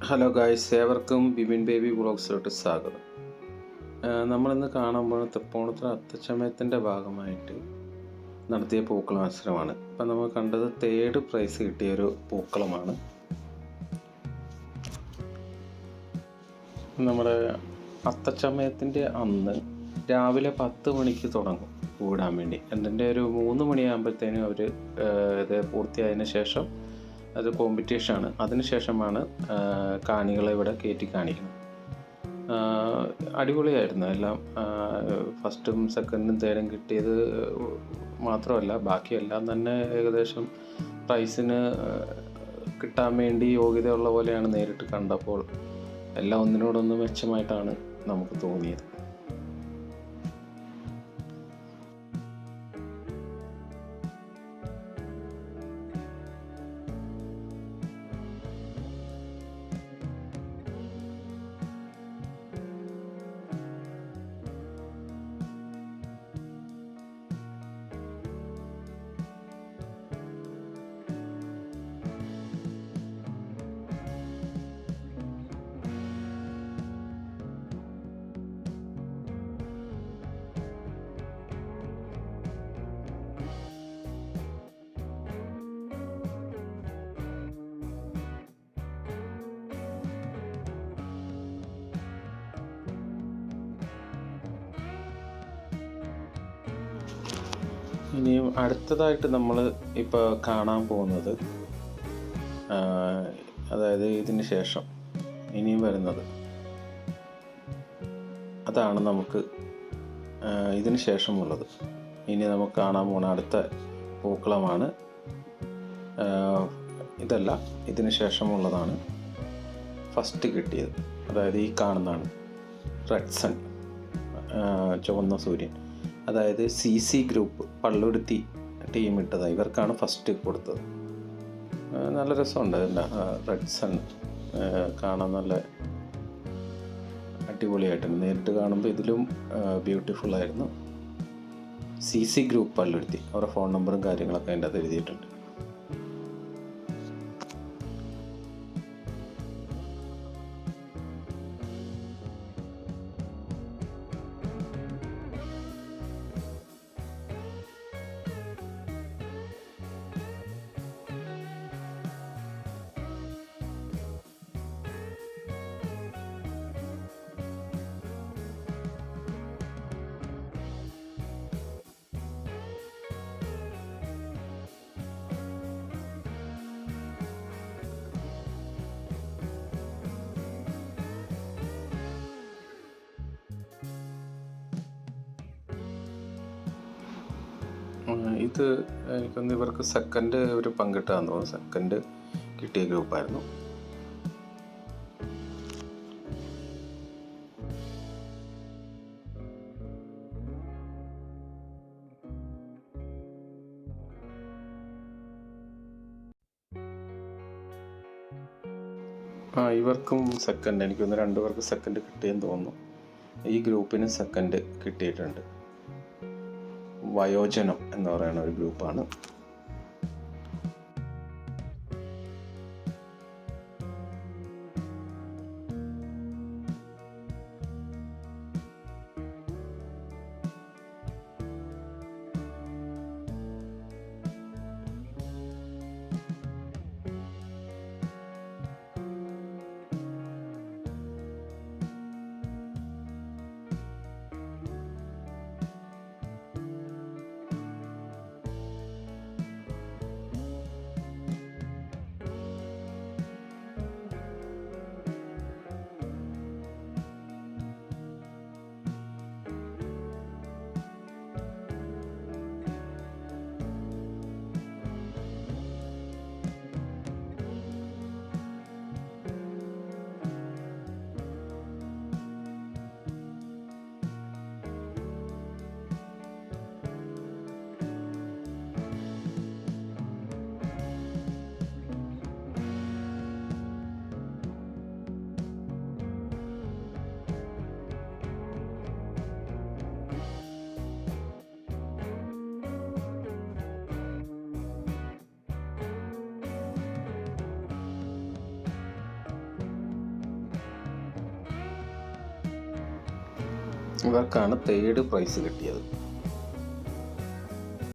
Hello guys, ഏവർക്കും Bibin baby വ്ളോഗ്സിലോട്ട് സ്വാഗതം. നമ്മളിന്ന് കാണുമ്പോൾ തൃപ്പൂണിത്തുറ അത്തച്ചമയത്തിൻ്റെ ഭാഗമായിട്ട് നടത്തിയ പൂക്കള മത്സരമാണ്. ഇപ്പം നമ്മൾ കണ്ടത് തേർഡ് പ്രൈസ് കിട്ടിയൊരു പൂക്കളമാണ്. നമ്മുടെ അത്തച്ചമയത്തിൻ്റെ അന്ന് രാവിലെ 10 മണിക്ക് തുടങ്ങും പൂവിടാൻ വേണ്ടി. എൻ്റെ ഒരു 3 മണിയാകുമ്പോഴത്തേനും അവർ ഇത് പൂർത്തിയായതിനു ശേഷം അത് കോമ്പറ്റീഷനാണ്. അതിനുശേഷമാണ് കാണികളെ ഇവിടെ കയറ്റി കാണിക്കുന്നത്. അടിപൊളിയായിരുന്നു എല്ലാം. ഫസ്റ്റും സെക്കൻഡും തേർഡും കിട്ടിയത് മാത്രമല്ല, ബാക്കിയെല്ലാം തന്നെ ഏകദേശം പ്രൈസിന് കിട്ടാൻ വേണ്ടി യോഗ്യതയുള്ള പോലെയാണ് നേരിട്ട് കണ്ടപ്പോൾ. എല്ലാം ഒന്നിനോടൊന്ന് മെച്ചമായിട്ടാണ് നമുക്ക് തോന്നിയത്. ഇനിയും അടുത്തതായിട്ട് നമ്മൾ ഇപ്പോൾ കാണാൻ പോകുന്നത്, അതായത് ഇതിന് ശേഷം ഇനിയും വരുന്നത് അതാണ് നമുക്ക് ഇതിന് ശേഷമുള്ളത്. ഇനി നമുക്ക് കാണാൻ പോകുന്ന അടുത്ത പൂക്കളമാണ്. ഇതല്ല, ഇതിന് ശേഷമുള്ളതാണ് ഫസ്റ്റ് കിട്ടിയത്. അതായത് ഈ കാണുന്നതാണ് റെഡ് സൺ, ചുവന്ന സൂര്യൻ. അതായത് CC ഗ്രൂപ്പ് പള്ളുരുത്തി ടീം ഇട്ടതാണ്. ഇവർക്കാണ് ഫസ്റ്റ് കൊടുത്തത്. നല്ല രസമുണ്ട്. റെഡ് സൺ കാണാൻ നല്ല അടിപൊളിയായിട്ടുണ്ട്. നേരിട്ട് കാണുമ്പോൾ ഇതിലും ബ്യൂട്ടിഫുള്ളായിരുന്നു. CC ഗ്രൂപ്പ് പള്ളുരുത്തി, അവരുടെ ഫോൺ നമ്പറും കാര്യങ്ങളൊക്കെ അതിൻ്റെ അത് എഴുതിയിട്ടുണ്ട്. ഇത് എനിക്കൊന്ന് ഇവർക്ക് സെക്കൻഡ് ഒരു പങ്കിട്ടാന്ന് തോന്നുന്നു. സെക്കൻഡ് കിട്ടിയ ഗ്രൂപ്പായിരുന്നു. ഇവർക്കും സെക്കൻഡ്, എനിക്കൊന്ന് 2 പേർക്ക് സെക്കൻഡ് കിട്ടിയെന്ന് തോന്നുന്നു. ഈ ഗ്രൂപ്പിന് സെക്കൻഡ് കിട്ടിയിട്ടുണ്ട്. വയോജനം എന്ന് പറയുന്ന ഒരു ഗ്രൂപ്പാണ്. ഇവർക്കാണ് തേർഡ് പ്രൈസ് കിട്ടിയത്.